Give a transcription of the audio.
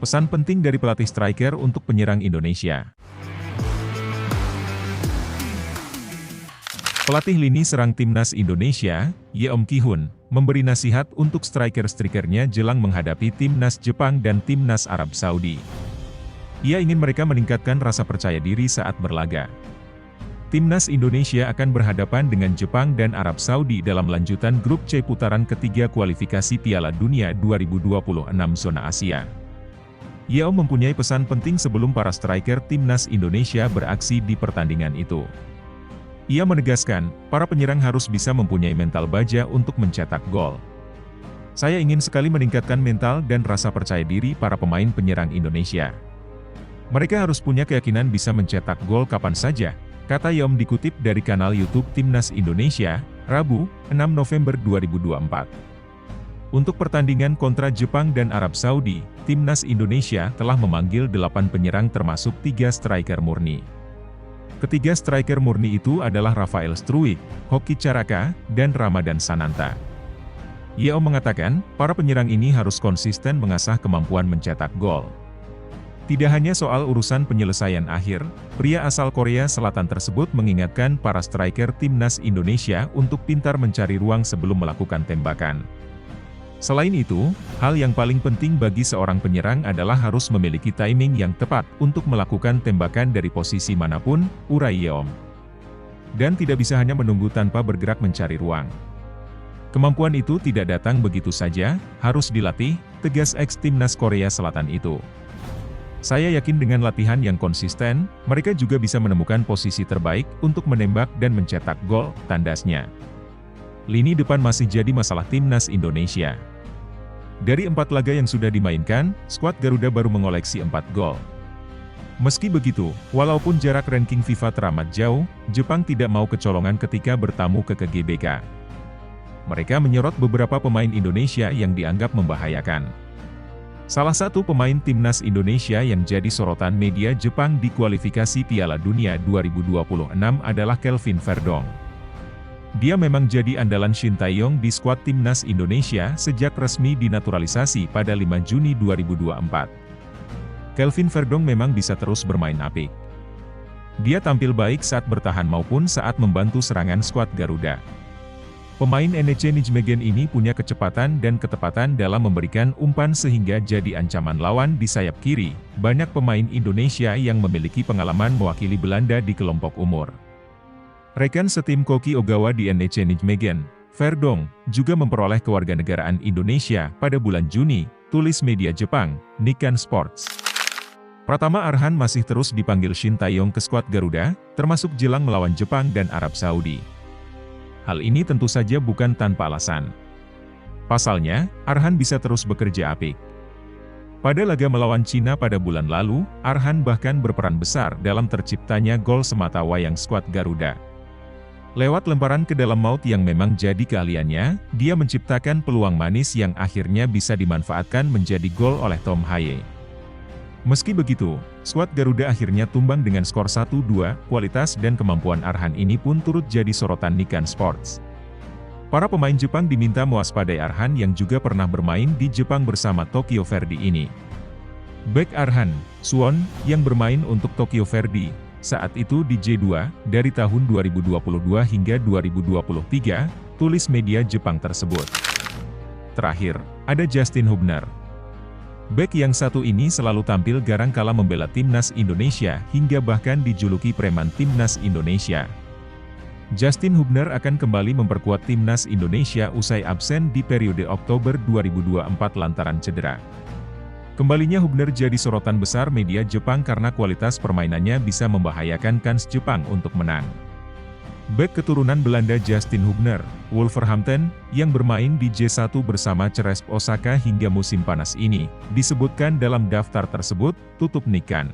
Pesan penting dari pelatih striker untuk penyerang Indonesia. Pelatih lini serang timnas Indonesia, Yeom Ki-hun, memberi nasihat untuk striker-strikernya jelang menghadapi timnas Jepang dan timnas Arab Saudi. Ia ingin mereka meningkatkan rasa percaya diri saat berlaga. Timnas Indonesia akan berhadapan dengan Jepang dan Arab Saudi dalam lanjutan grup C putaran ketiga kualifikasi Piala Dunia 2026 zona Asia. Yeom mempunyai pesan penting sebelum para striker timnas Indonesia beraksi di pertandingan itu. Ia menegaskan, para penyerang harus bisa mempunyai mental baja untuk mencetak gol. Saya ingin sekali meningkatkan mental dan rasa percaya diri para pemain penyerang Indonesia. Mereka harus punya keyakinan bisa mencetak gol kapan saja, kata Yeom dikutip dari kanal YouTube Timnas Indonesia, Rabu, 6 November 2024. Untuk pertandingan kontra Jepang dan Arab Saudi, Timnas Indonesia telah memanggil 8 penyerang termasuk 3 striker murni. Ketiga striker murni itu adalah Rafael Struijk, Hoki Caraka, dan Ramadan Sananta. Yeom mengatakan, para penyerang ini harus konsisten mengasah kemampuan mencetak gol. Tidak hanya soal urusan penyelesaian akhir, pria asal Korea Selatan tersebut mengingatkan para striker timnas Indonesia untuk pintar mencari ruang sebelum melakukan tembakan. Selain itu, hal yang paling penting bagi seorang penyerang adalah harus memiliki timing yang tepat untuk melakukan tembakan dari posisi manapun, urai Yeom. Dan tidak bisa hanya menunggu tanpa bergerak mencari ruang. Kemampuan itu tidak datang begitu saja, harus dilatih, tegas ex-timnas Korea Selatan itu. Saya yakin dengan latihan yang konsisten, mereka juga bisa menemukan posisi terbaik untuk menembak dan mencetak gol, tandasnya. Lini depan masih jadi masalah timnas Indonesia. Dari 4 laga yang sudah dimainkan, skuad Garuda baru mengoleksi 4 gol. Meski begitu, walaupun jarak ranking FIFA teramat jauh, Jepang tidak mau kecolongan ketika bertamu ke GBK. Mereka menyorot beberapa pemain Indonesia yang dianggap membahayakan. Salah satu pemain timnas Indonesia yang jadi sorotan media Jepang di kualifikasi Piala Dunia 2026 adalah Kelvin Verdong. Dia memang jadi andalan Shin Tae-yong di skuad timnas Indonesia sejak resmi dinaturalisasi pada 5 Juni 2024. Kelvin Verdong memang bisa terus bermain apik. Dia tampil baik saat bertahan maupun saat membantu serangan skuad Garuda. Pemain NEC Nijmegen ini punya kecepatan dan ketepatan dalam memberikan umpan sehingga jadi ancaman lawan di sayap kiri. Banyak pemain Indonesia yang memiliki pengalaman mewakili Belanda di kelompok umur. Rekan setim Koki Ogawa di NEC Nijmegen, Verdong, juga memperoleh kewarganegaraan Indonesia pada bulan Juni, tulis media Jepang, Nikkan Sports. Pratama Arhan masih terus dipanggil Shin Tae-yong ke skuad Garuda, termasuk jelang melawan Jepang dan Arab Saudi. Hal ini tentu saja bukan tanpa alasan. Pasalnya, Arhan bisa terus bekerja apik. Pada laga melawan Cina pada bulan lalu, Arhan bahkan berperan besar dalam terciptanya gol semata wayang skuad Garuda. Lewat lemparan ke dalam maut yang memang jadi keahliannya, dia menciptakan peluang manis yang akhirnya bisa dimanfaatkan menjadi gol oleh Tom Haye. Meski begitu, skuad Garuda akhirnya tumbang dengan skor 1-2, kualitas dan kemampuan Arhan ini pun turut jadi sorotan Nikkan Sports. Para pemain Jepang diminta mewaspadai Arhan yang juga pernah bermain di Jepang bersama Tokyo Verdy ini. Bek Arhan, Suwon, yang bermain untuk Tokyo Verdy, saat itu di J2, dari tahun 2022 hingga 2023, tulis media Jepang tersebut. Terakhir, ada Justin Hubner. Bek yang satu ini selalu tampil garang kala membela timnas Indonesia hingga bahkan dijuluki preman timnas Indonesia. Justin Hubner akan kembali memperkuat timnas Indonesia usai absen di periode Oktober 2024 lantaran cedera. Kembalinya Hubner jadi sorotan besar media Jepang karena kualitas permainannya bisa membahayakan kans Jepang untuk menang. Bek keturunan Belanda Justin Hubner, Wolverhampton, yang bermain di J1 bersama CSKA Osaka hingga musim panas ini, disebutkan dalam daftar tersebut, tutup Nikkan.